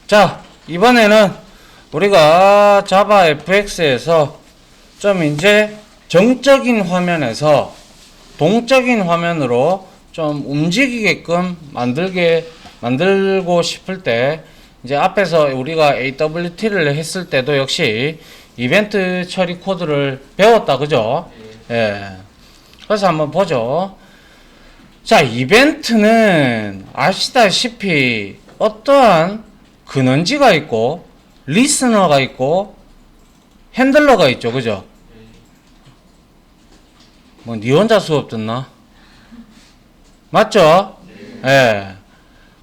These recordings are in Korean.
자, 이번에는 우리가 자바 fx에서 좀 이제 정적인 화면에서 동적인 화면으로 좀 움직이게끔 만들고 싶을 때, 이제 앞에서 우리가 AWT를 했을 때도 역시 이벤트 처리 코드를 배웠다, 그죠? 예. 그래서 한번 보죠. 자, 이벤트는 아시다시피 어떠한 근원지가 있고, 리스너가 있고, 핸들러가 있죠, 그죠? 뭐, 니 혼자 수업 듣나? 맞죠? 예.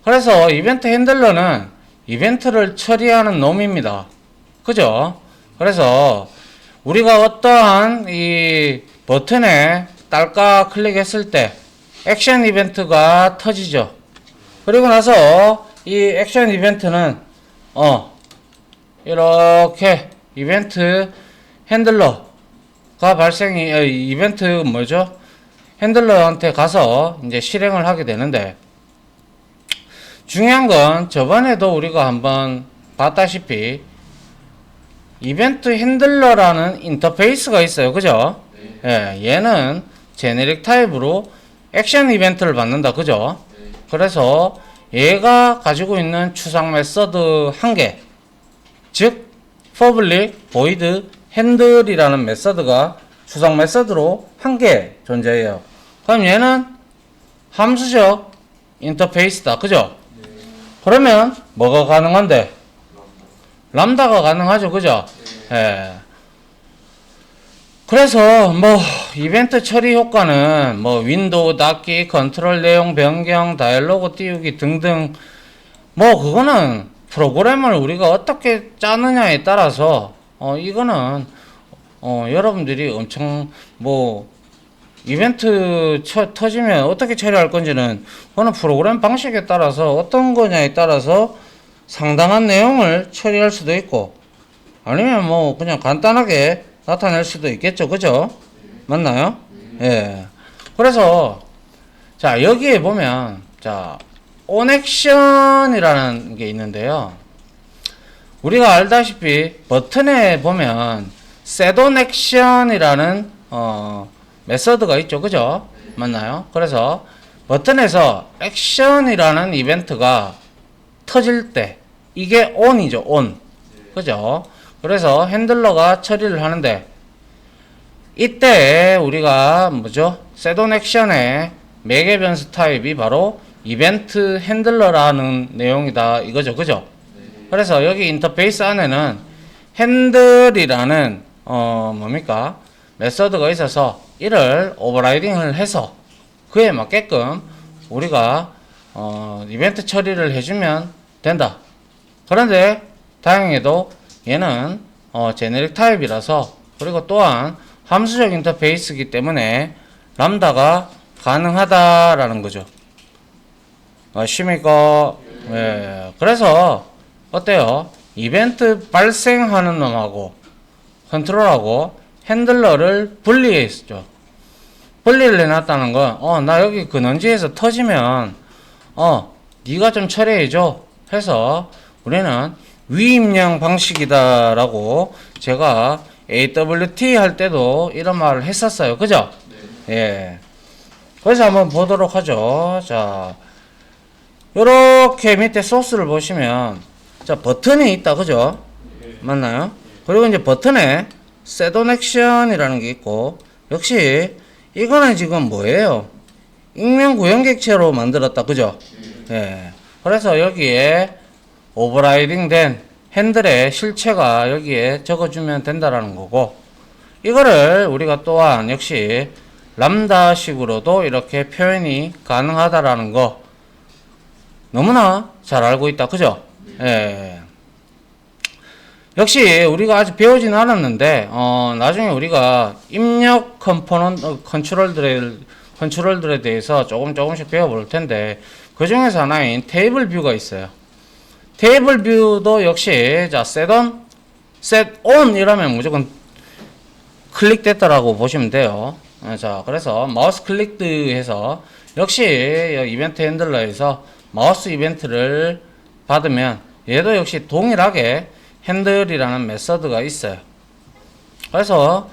그래서 이벤트 핸들러는 이벤트를 처리하는 놈입니다. 그죠? 그래서 우리가 어떠한 이 버튼에 딸까 클릭했을 때 액션 이벤트가 터지죠. 그리고 나서 이 액션 이벤트는 이렇게 이벤트 핸들러가 이벤트 뭐죠? 핸들러한테 가서 이제 실행을 하게 되는데, 중요한 건 저번에도 우리가 한번 봤다시피 이벤트 핸들러라는 인터페이스가 있어요. 그죠? 예, 얘는 제네릭 타입으로 액션 이벤트를 받는다. 그죠? 그래서 얘가 가지고 있는 추상 메서드 한 개, 즉 public void handle이라는 메서드가 추상 메서드로 한 개 존재해요. 그럼 얘는 함수적 인터페이스다. 그죠? 그러면 뭐가 가능한데? 람다가 가능하죠. 그죠? 예. 그래서 뭐 이벤트 처리 효과는 뭐 윈도우 닫기, 컨트롤 내용 변경, 다이얼로그 띄우기 등등, 뭐 그거는 프로그램을 우리가 어떻게 짜느냐에 따라서 이거는 여러분들이 엄청 뭐 이벤트 터지면 어떻게 처리할 건지는 그거는 프로그램 방식에 따라서 어떤 거냐에 따라서 상당한 내용을 처리할 수도 있고, 아니면 뭐 그냥 간단하게 나타낼 수도 있겠죠. 그죠? 맞나요? 예. 그래서 자, 여기에 보면 자, onAction이라는 게 있는데요. 우리가 알다시피 버튼에 보면 setOnAction이라는 메서드가 있죠. 그죠? 맞나요? 그래서 버튼에서 액션이라는 이벤트가 터질 때 이게 on이죠. on. 그죠? 그래서 핸들러가 처리를 하는데, 이때 우리가 뭐죠? setOnAction의 매개 변수 타입이 바로 이벤트 핸들러라는 내용이다 이거죠. 그죠? 그래서 여기 인터페이스 안에는 핸들이라는 뭡니까? 메서드가 있어서 이를 오버라이딩을 해서 그에 맞게끔 우리가 이벤트 처리를 해주면 된다. 그런데 다행히도 얘는 제네릭 타입이라서, 그리고 또한 함수적 인터페이스이기 때문에 람다가 가능하다라는 거죠. 아십니까? 예. 그래서 어때요? 이벤트 발생하는 놈하고 컨트롤하고 핸들러를 분리했죠. 분리를 해놨다는 건 나 여기 근원지에서 터지면 네가 좀 처리해줘 해서 우리는 위임령 방식이다 라고 제가 AWT 할 때도 이런 말을 했었어요. 그죠? 네. 예. 그래서 한번 보도록 하죠. 자, 요렇게 밑에 소스를 보시면 자, 버튼이 있다. 그죠? 네. 맞나요? 그리고 이제 버튼에 setOnAction이라는 게 있고, 역시 이거는 지금 뭐예요? 익명 구현객체로 만들었다. 그죠? 예. 그래서 여기에 오버라이딩 된 핸들의 실체가 여기에 적어주면 된다라는 거고, 이거를 우리가 또한 역시 람다식으로도 이렇게 표현이 가능하다라는 거 너무나 잘 알고 있다. 그죠? 예. 역시 우리가 아직 배우진 않았는데 나중에 우리가 입력 컨트롤들에 대해서 조금씩 배워볼 텐데, 그 중에서 하나인 테이블 뷰가 있어요. 테이블 뷰도 역시 자, set on 이라면 무조건 클릭됐다라고 보시면 돼요. 자, 그래서 마우스 클릭해서 역시 이벤트 핸들러에서 마우스 이벤트를 받으면 얘도 역시 동일하게 핸들이라는 메서드가 있어요. 그래서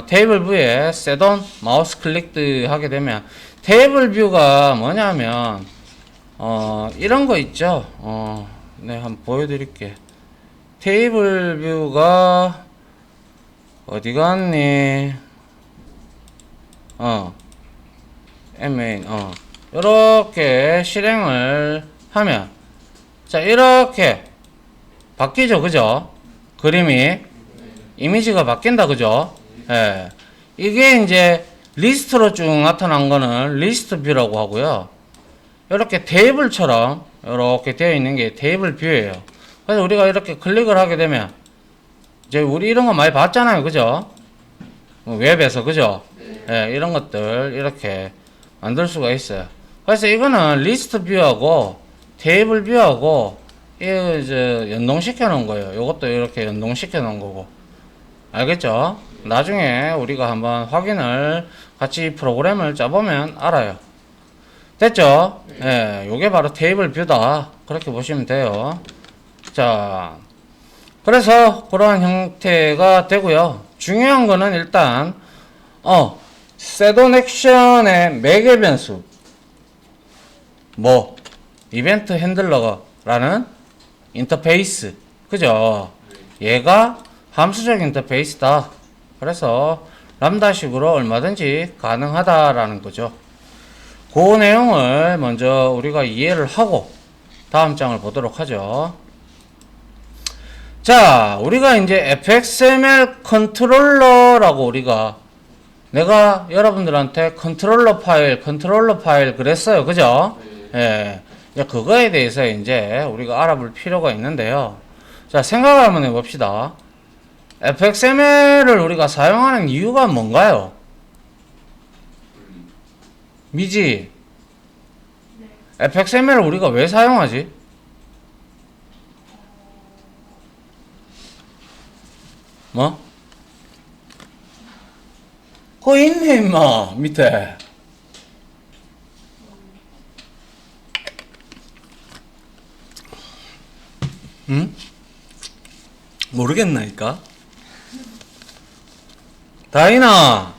테이블 뷰에 셋온 마우스 클릭 하게 되면 테이블 뷰가 뭐냐면 이런 거 있죠. 네, 한번 보여드릴게. 테이블 뷰가 어디 갔니? MA 이렇게 실행을 하면 자 이렇게 바뀌죠, 그죠? 그림이 이미지가 바뀐다, 그죠? 예. 이게 이제 리스트로 쭉 나타난 거는 리스트 뷰라고 하고요. 이렇게 테이블처럼 이렇게 되어 있는 게 테이블 뷰예요. 그래서 우리가 이렇게 클릭을 하게 되면 이제 우리 이런 거 많이 봤잖아요, 그죠? 웹에서, 그죠? 예, 이런 것들 이렇게 만들 수가 있어요. 그래서 이거는 리스트 뷰하고 테이블 뷰하고 이거 이제 연동시켜 놓은 거예요. 이것도 이렇게 연동시켜 놓은 거고. 알겠죠? 나중에 우리가 한번 확인을 같이 프로그램을 짜보면 알아요. 됐죠? 예, 요게 바로 테이블 뷰다. 그렇게 보시면 돼요. 자, 그래서 그러한 형태가 되고요. 중요한 거는 일단 셋온 액션의 매개 변수 뭐 이벤트 핸들러라는 인터페이스, 그죠? 얘가 함수적 인터페이스다. 그래서 람다식으로 얼마든지 가능하다라는 거죠. 그 내용을 먼저 우리가 이해를 하고 다음 장을 보도록 하죠. 자, 우리가 이제 fxml 컨트롤러라고 우리가 내가 여러분들한테 컨트롤러 파일 그랬어요, 그죠? 예. 그거에 대해서 이제 우리가 알아볼 필요가 있는데요. 자, 생각을 한번 해봅시다. fxml을 우리가 사용하는 이유가 뭔가요? 미지? fxml을 우리가 왜 사용하지? 뭐? 그거 있네, 임마, 밑에. 응? 모르겠나니까? 다인아!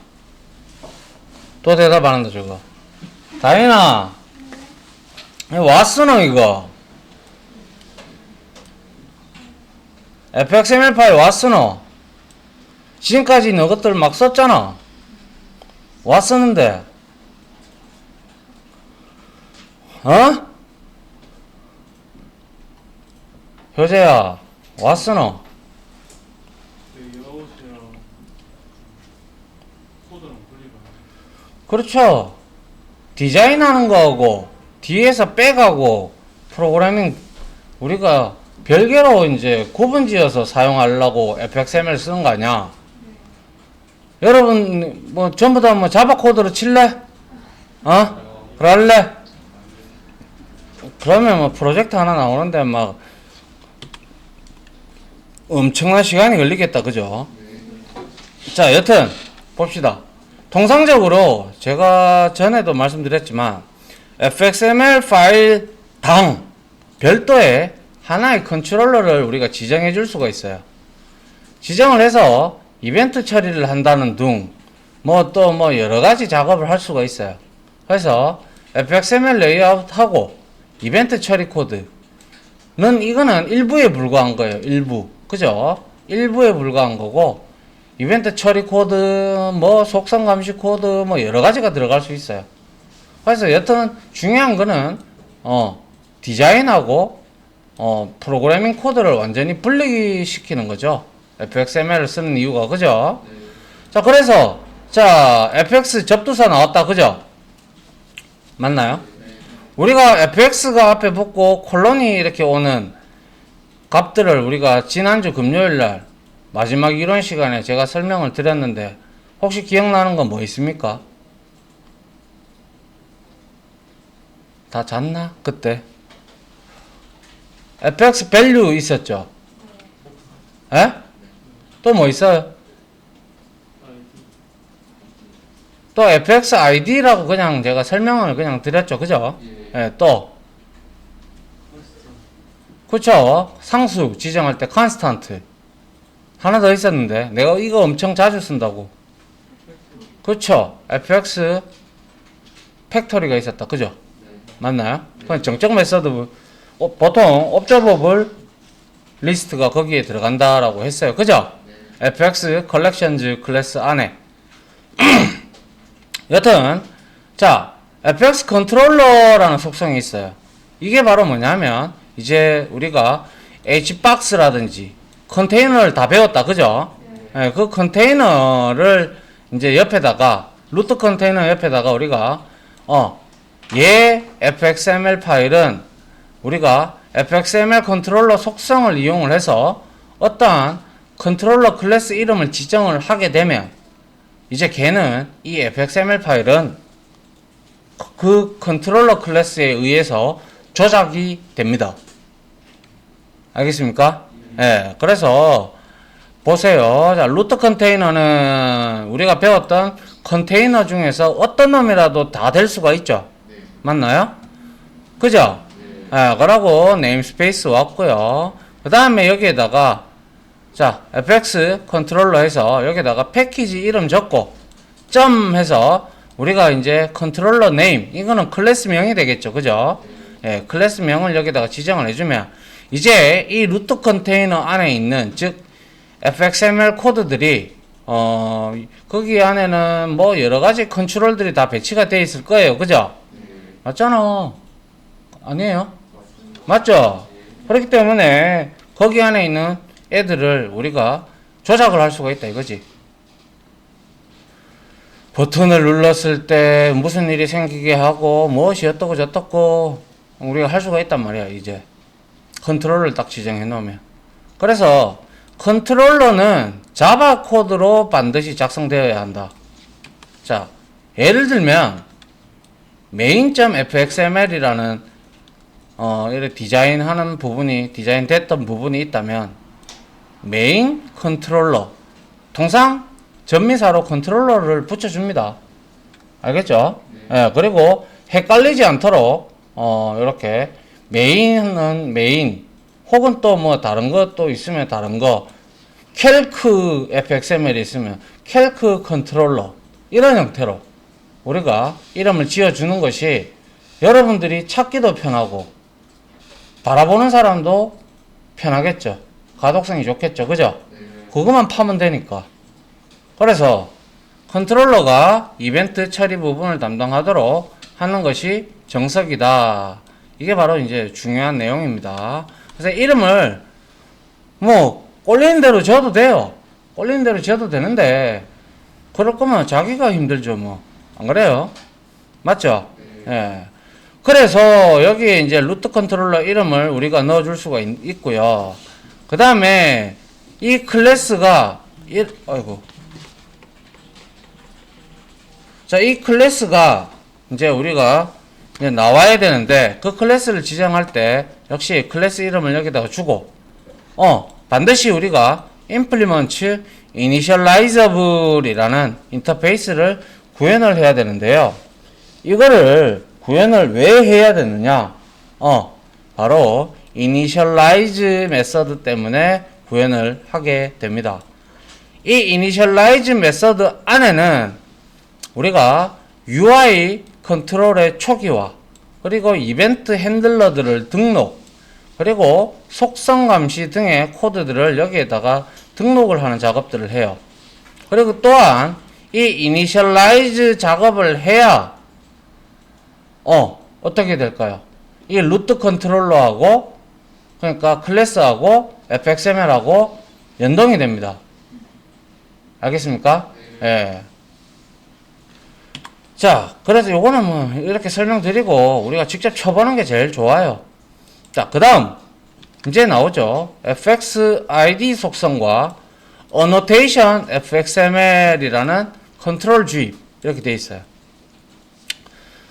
또 대답 안 한다, 저거. 다인아! 왔으노, 이거? fxml 파일 왔으노? 지금까지 너 것들 막 썼잖아. 왔었는데. 효재야, 왔으노? 그렇죠. 디자인하는 거하고 뒤에서 빼가고 프로그래밍 우리가 별개로 이제 구분지어서 사용하려고 fxml 쓰는 거 아니야? 여러분 뭐 전부 다 뭐 자바 코드로 칠래? 그럴래? 그러면 뭐 프로젝트 하나 나오는데 막 엄청난 시간이 걸리겠다, 그죠? 자, 여튼 봅시다. 통상적으로 제가 전에도 말씀드렸지만 fxml 파일 당 별도의 하나의 컨트롤러를 우리가 지정해 줄 수가 있어요. 지정을 해서 이벤트 처리를 한다는 둥, 뭐 또 뭐 여러가지 작업을 할 수가 있어요. 그래서 fxml 레이아웃하고 이벤트 처리 코드는 이거는 일부에 불과한 거예요. 일부, 그죠? 일부에 불과한 거고 이벤트 처리 코드, 뭐 속성 감시 코드, 뭐 여러 가지가 들어갈 수 있어요. 그래서 여튼 중요한 거는 디자인하고 프로그래밍 코드를 완전히 분리시키는 거죠. fxml을 쓰는 이유가, 그죠? 자, 그래서 자, fx 접두사 나왔다, 그죠? 맞나요? 우리가 fx가 앞에 붙고 콜론이 이렇게 오는 값들을 우리가 지난주 금요일날 마지막 이론 시간에 제가 설명을 드렸는데 혹시 기억나는 건 뭐 있습니까? 다 잤나? 그때 fx 밸류 있었죠? 에? 또 뭐 있어요? 또 fx id라고 그냥 제가 설명을 그냥 드렸죠, 그죠? 예, 또 그쵸? 상수 지정할 때 constant. 하나 더 있었는데 내가 이거 엄청 자주 쓴다고. 그쵸? fx 팩토리가 있었다. 그죠? 맞나요? 그냥 정적 메서드 보통 observable 리스트가 거기에 들어간다라고 했어요. 그죠? fx collections 클래스 안에. 여튼 자 fx 컨트롤러라는 속성이 있어요. 이게 바로 뭐냐면 이제 우리가 hbox라든지 컨테이너를 다 배웠다. 그죠? 네, 그 컨테이너를 이제 옆에다가 루트 컨테이너 옆에다가 우리가 얘 fxml 파일은 우리가 fxml 컨트롤러 속성을 이용을 해서 어떠한 컨트롤러 클래스 이름을 지정을 하게 되면 이제 걔는 이 fxml 파일은 그 컨트롤러 클래스에 의해서 조작이 됩니다. 알겠습니까? 예, 그래서 보세요. 자, 루트 컨테이너는 우리가 배웠던 컨테이너 중에서 어떤 놈이라도 다 될 수가 있죠. 맞나요? 그죠? 예, 그러고 네임스페이스 왔고요. 그 다음에 여기에다가 자, fx 컨트롤러 해서 여기다가 패키지 이름 적고 점 해서 우리가 이제 컨트롤러 네임 이거는 클래스명이 되겠죠. 그죠? 예, 클래스명을 여기다가 지정을 해주면 이제 이 루트 컨테이너 안에 있는 즉 fxml 코드들이 거기 안에는 뭐 여러가지 컨트롤들이 다 배치가 되어 있을 거예요. 그죠? 맞잖아. 아니에요? 맞죠? 그렇기 때문에 거기 안에 있는 애들을 우리가 조작을 할 수가 있다 이거지. 버튼을 눌렀을 때 무슨 일이 생기게 하고 무엇이 어떻고 저떻고 우리가 할 수가 있단 말이야. 이제 컨트롤러를 딱 지정해 놓으면. 그래서 컨트롤러는 자바 코드로 반드시 작성되어야 한다. 자, 예를 들면 main.fxml이라는 이렇게 디자인하는 부분이 디자인됐던 부분이 있다면 메인 컨트롤러 통상 전미사로 컨트롤러를 붙여줍니다. 알겠죠? 예, 그리고 헷갈리지 않도록 이렇게 메인은 메인 혹은 또 뭐 다른 것도 있으면 다른 거 캘크 fxml이 있으면 캘크 컨트롤러 이런 형태로 우리가 이름을 지어주는 것이 여러분들이 찾기도 편하고 바라보는 사람도 편하겠죠. 가독성이 좋겠죠. 그죠? 그것만 파면 되니까. 그래서 컨트롤러가 이벤트 처리 부분을 담당하도록 하는 것이 정석이다. 이게 바로 이제 중요한 내용입니다. 그래서 이름을 뭐 꼴리는 대로 지어도 돼요. 꼴리는 대로 지어도 되는데 그럴 거면 자기가 힘들죠. 뭐 안 그래요? 맞죠? 예. 그래서 여기에 이제 루트 컨트롤러 이름을 우리가 넣어줄 수가 있고요. 그 다음에 이 클래스가 아이고. 자, 이 클래스가 이제 우리가 이제 나와야 되는데 그 클래스를 지정할 때 역시 클래스 이름을 여기다가 주고 반드시 우리가 implement initializable이라는 인터페이스를 구현을 해야 되는데요. 이거를 구현을 왜 해야 되느냐? 바로 initialize 메서드 때문에 구현을 하게 됩니다. 이 initialize 메서드 안에는 우리가 UI 컨트롤의 초기화 그리고 이벤트 핸들러들을 등록 그리고 속성 감시 등의 코드들을 여기에다가 등록을 하는 작업들을 해요. 그리고 또한 이 initialize 작업을 해야 어떻게 될까요? 이 루트 컨트롤러하고 그러니까 클래스하고 fxml하고 연동이 됩니다. 알겠습니까? 예. 자, 그래서 요거는 뭐 이렇게 설명드리고 우리가 직접 쳐보는 게 제일 좋아요. 자, 그 다음 이제 나오죠. fxid 속성과 annotation fxml이라는 컨트롤 주입 이렇게 되어 있어요.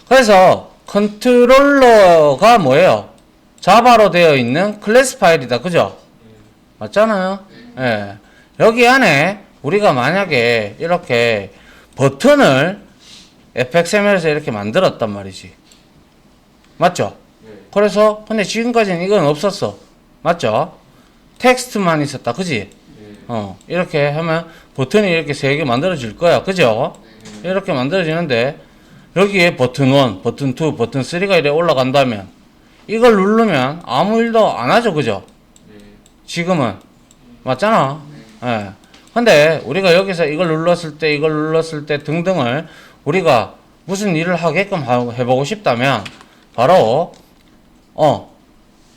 그래서 컨트롤러가 뭐예요? 자바로 되어 있는 클래스 파일이다. 그죠? 맞잖아요. 예. 여기 안에 우리가 만약에 이렇게 버튼을 fxml에서 이렇게 만들었단 말이지. 맞죠? 그래서 근데 지금까지는 이건 없었어. 맞죠? 텍스트만 있었다. 그지? 이렇게 하면 버튼이 이렇게 3개 만들어질 거야. 그죠? 이렇게 만들어지는데 여기에 버튼 1, 버튼 2, 버튼 3가 이렇게 올라간다면 이걸 누르면 아무 일도 안 하죠. 그죠? 지금은. 맞잖아. 예. 근데 우리가 여기서 이걸 눌렀을 때, 이걸 눌렀을 때 등등을 우리가 무슨 일을 하게끔 해보고 싶다면 바로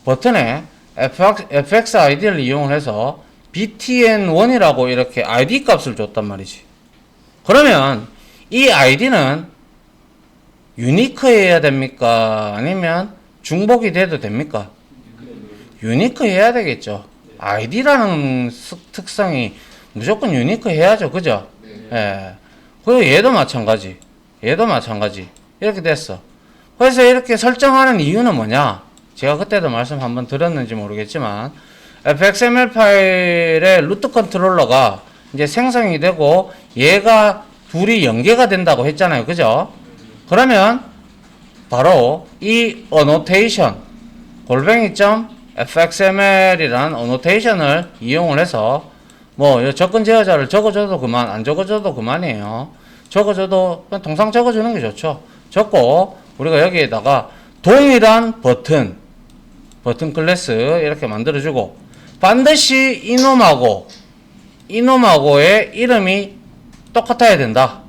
버튼에 fx id를 이용해서 btn1이라고 이렇게 id 값을 줬단 말이지. 그러면 이 id는 유니크해야 됩니까? 아니면 중복이 돼도 됩니까? 유니크해야 되겠죠. id라는 특성이 무조건 유니크해야죠. 그죠? 예. 그리고 얘도 마찬가지. 이렇게 됐어. 그래서 이렇게 설정하는 이유는 뭐냐? 제가 그때도 말씀 한번 드렸는지 모르겠지만 fxml 파일의 루트 컨트롤러가 이제 생성이 되고 얘가 둘이 연계가 된다고 했잖아요. 그죠? 그러면 바로 이 annotation fxml이라는 annotation을 이용을 해서 뭐 접근 제어자를 적어줘도 그만, 안 적어줘도 그만이에요. 적어줘도 그냥 통상 적어주는 게 좋죠. 적고 우리가 여기에다가 동일한 버튼 클래스 이렇게 만들어주고 반드시 이놈하고의 이름이 똑같아야 된다.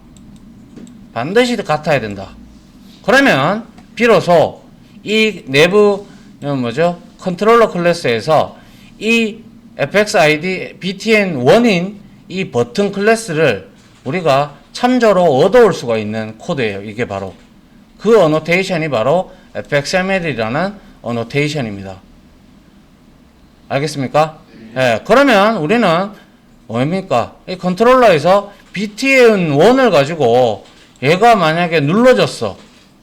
반드시 같아야 된다. 그러면 비로소 이 내부 컨트롤러 클래스에서 이 fxid btn1인 이 버튼 클래스를 우리가 참조로 얻어올 수가 있는 코드예요. 이게 바로 그 어노테이션이 바로 fxml이라는 어노테이션입니다. 알겠습니까? 예, 그러면 우리는 뭡니까? 이 컨트롤러에서 btn1을 가지고 얘가 만약에 눌러졌어.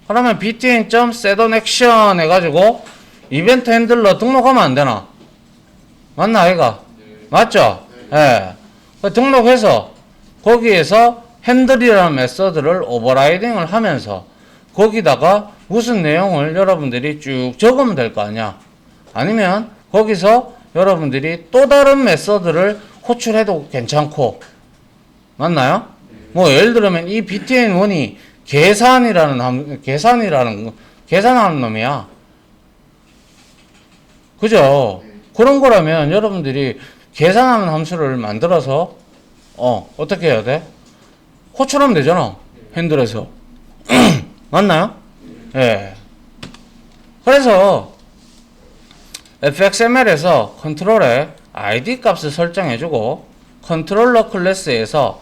그러면 btn.setOnAction 해가지고 이벤트 핸들러 등록하면 안 되나? 맞나, 아이가? 맞죠? 예. 등록해서 거기에서 핸들이라는 메서드를 오버라이딩을 하면서 거기다가 무슨 내용을 여러분들이 쭉 적으면 될 거 아니야. 아니면 거기서 여러분들이 또 다른 메서드를 호출해도 괜찮고. 맞나요? 뭐 예를 들면 이 btn1이 계산하는 놈이야. 그죠? 그런 거라면 여러분들이 계산하는 함수를 만들어서 어떻게 해야 돼? 호출하면 되잖아. 핸들에서. 맞나요? 예. 그래서 fxml에서 컨트롤에 id 값을 설정해주고 컨트롤러 클래스에서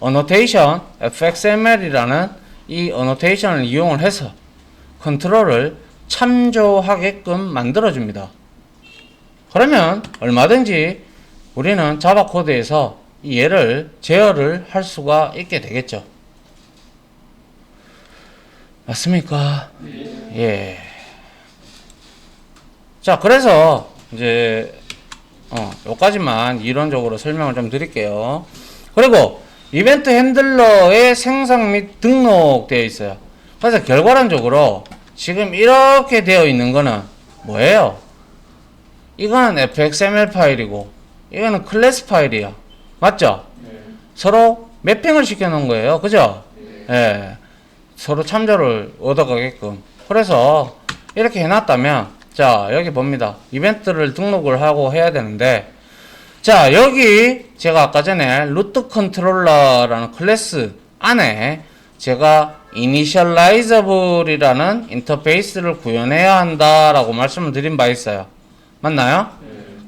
annotation fxml이라는 이 annotation을 이용을 해서 컨트롤을 참조하게끔 만들어줍니다. 그러면 얼마든지 우리는 자바 코드에서 이 얘를 제어를 할 수가 있게 되겠죠. 맞습니까? 예. 자, 그래서 이제 요까지만 이론적으로 설명을 좀 드릴게요. 그리고 이벤트 핸들러의 생성 및 등록되어 있어요. 그래서 결과론적으로 지금 이렇게 되어 있는 거는 뭐예요? 이거는 fxml 파일이고 이거는 클래스 파일이야. 맞죠? 서로 매핑을 시켜 놓은 거예요. 그죠? 예. 서로 참조를 얻어가게끔. 그래서 이렇게 해놨다면 자, 여기 봅니다. 이벤트를 등록을 하고 해야 되는데 자, 여기 제가 아까 전에 루트 컨트롤러라는 클래스 안에 제가 initializable이라는 인터페이스를 구현해야 한다라고 말씀을 드린 바 있어요. 맞나요?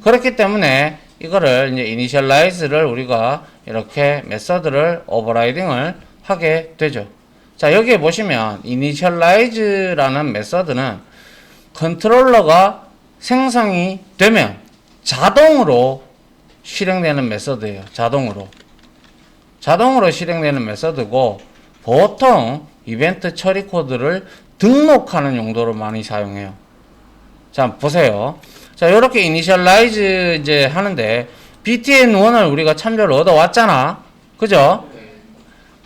그렇기 때문에 이거를 이제 initialize를 우리가 이렇게 메서드를 오버라이딩을 하게 되죠. 자, 여기에 보시면 initialize라는 메서드는 컨트롤러가 생성이 되면 자동으로 실행되는 메서드예요. 자동으로 실행되는 메서드고 보통 이벤트 처리 코드를 등록하는 용도로 많이 사용해요. 자, 보세요. 자, 이렇게 initialize 이제 하는데 btn1을 우리가 참조를 얻어왔잖아. 그죠?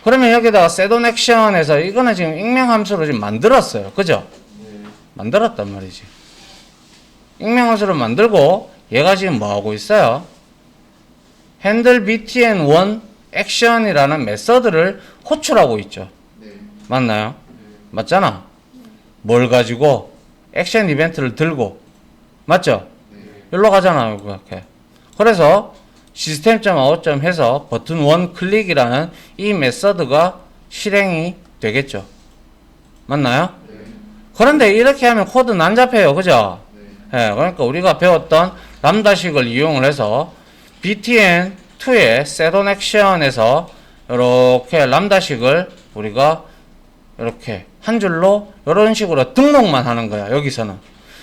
그러면 여기다가 setOnAction에서 이거는 지금 익명 함수로 지금 만들었어요. 그죠? 만들었단 말이지. 익명화술을 만들고 얘가 지금 뭐 하고 있어요? handle btn1 action이라는 메서드를 호출하고 있죠. 네. 맞나요? 맞잖아. 뭘 가지고 액션 이벤트를 들고 맞죠? 네. 여기로 가잖아요. 그렇게. 그래서 시스템.out 해서 버튼 1 클릭이라는 이 메서드가 실행이 되겠죠. 맞나요? 네. 그런데 이렇게 하면 코드는 안 잡혀요. 그죠? 네. 예, 그러니까 우리가 배웠던 람다식을 이용을 해서 btn2의 setOnAction에서 이렇게 람다식을 우리가 이렇게 한 줄로 이런 식으로 등록만 하는 거야. 여기서는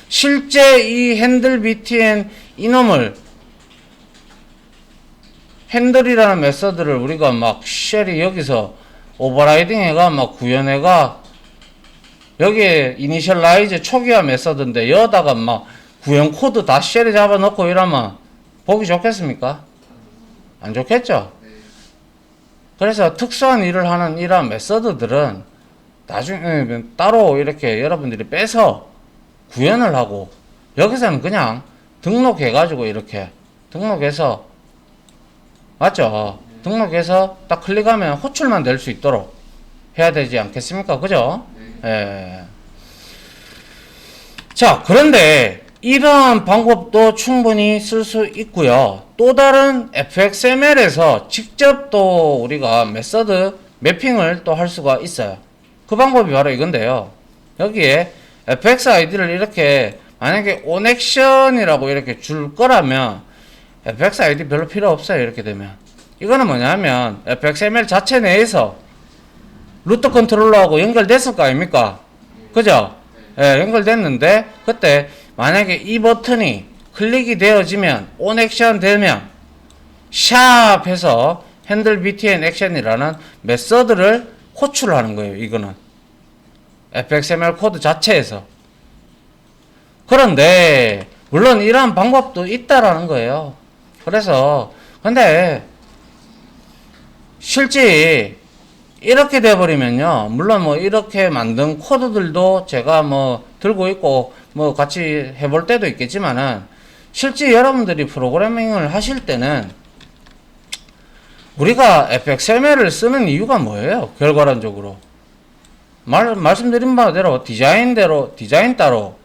실제 이 핸들 btn 이놈을 핸들이라는 메서드를 우리가 막 쉘이 여기서 오버라이딩 해가 막 구현해가 여기에 이니셜라이즈 초기화 메서드인데 여기다가 막 구현 코드 다 쉘에 잡아놓고 이러면 보기 좋겠습니까? 안 좋겠죠? 네. 그래서 특수한 일을 하는 이러한 메서드들은 나중에 따로 이렇게 여러분들이 빼서 구현을 하고 여기서는 그냥 등록해가지고 이렇게 등록해서 맞죠? 등록해서 딱 클릭하면 호출만 될 수 있도록 해야 되지 않겠습니까? 그죠? 네. 예. 자, 그런데 이러한 방법도 충분히 쓸 수 있고요. 또 다른 fxml에서 직접 또 우리가 메서드 매핑을 또 할 수가 있어요. 그 방법이 바로 이건데요. 여기에 fxid를 이렇게 만약에 onAction이라고 이렇게 줄 거라면 fxid 별로 필요 없어요. 이렇게 되면 이거는 뭐냐면 fxml 자체 내에서 루트 컨트롤러하고 연결됐을 거 아닙니까? 그죠? 예, 연결됐는데 그때 만약에 이 버튼이 클릭이 되어지면 onAction 되면 샵 해서 handle btn action이라는 메서드를 호출하는 거예요. 이거는 fxml 코드 자체에서. 그런데 물론 이러한 방법도 있다라는 거예요. 그래서 근데 실제 이렇게 돼버리면요, 물론 뭐 이렇게 만든 코드들도 제가 뭐 들고 있고 뭐 같이 해볼 때도 있겠지만은 실제 여러분들이 프로그래밍을 하실 때는 우리가 fxml을 쓰는 이유가 뭐예요? 결과론적으로 말씀드린 바대로 디자인 따로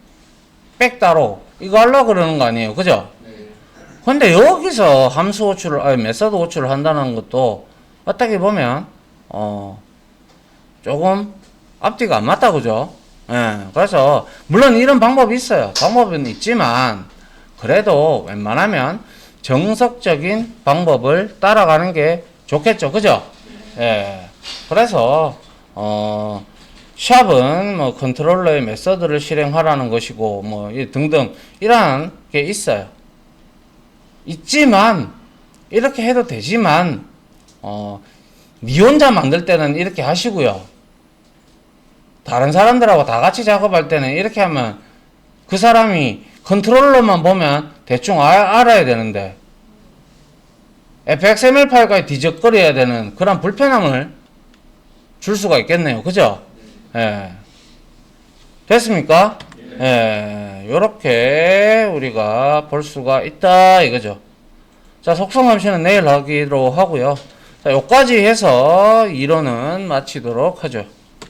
백 따로 이거 하려고 그러는 거 아니에요. 그죠? 네. 근데 여기서 함수 호출을 메서드 호출을 한다는 것도 어떻게 보면 조금 앞뒤가 안 맞다. 그죠? 예. 그래서 물론 이런 방법이 있어요. 방법은 있지만 그래도 웬만하면 정석적인 방법을 따라가는 게 좋겠죠. 그죠? 예. 그래서 샵은 뭐 컨트롤러의 메서드를 실행하라는 것이고 뭐 등등 이러한 게 있어요. 있지만 이렇게 해도 되지만 니 혼자 만들 때는 이렇게 하시고요. 다른 사람들하고 다 같이 작업할 때는 이렇게 하면 그 사람이 컨트롤러만 보면 대충 알아야 되는데 fxml 파일까지 뒤적거려야 되는 그런 불편함을 줄 수가 있겠네요. 그죠? 예. 됐습니까? 예. 요렇게 우리가 볼 수가 있다 이거죠. 자, 속성함수는 내일 하기로 하고요. 자, 요까지 해서 이론은 마치도록 하죠.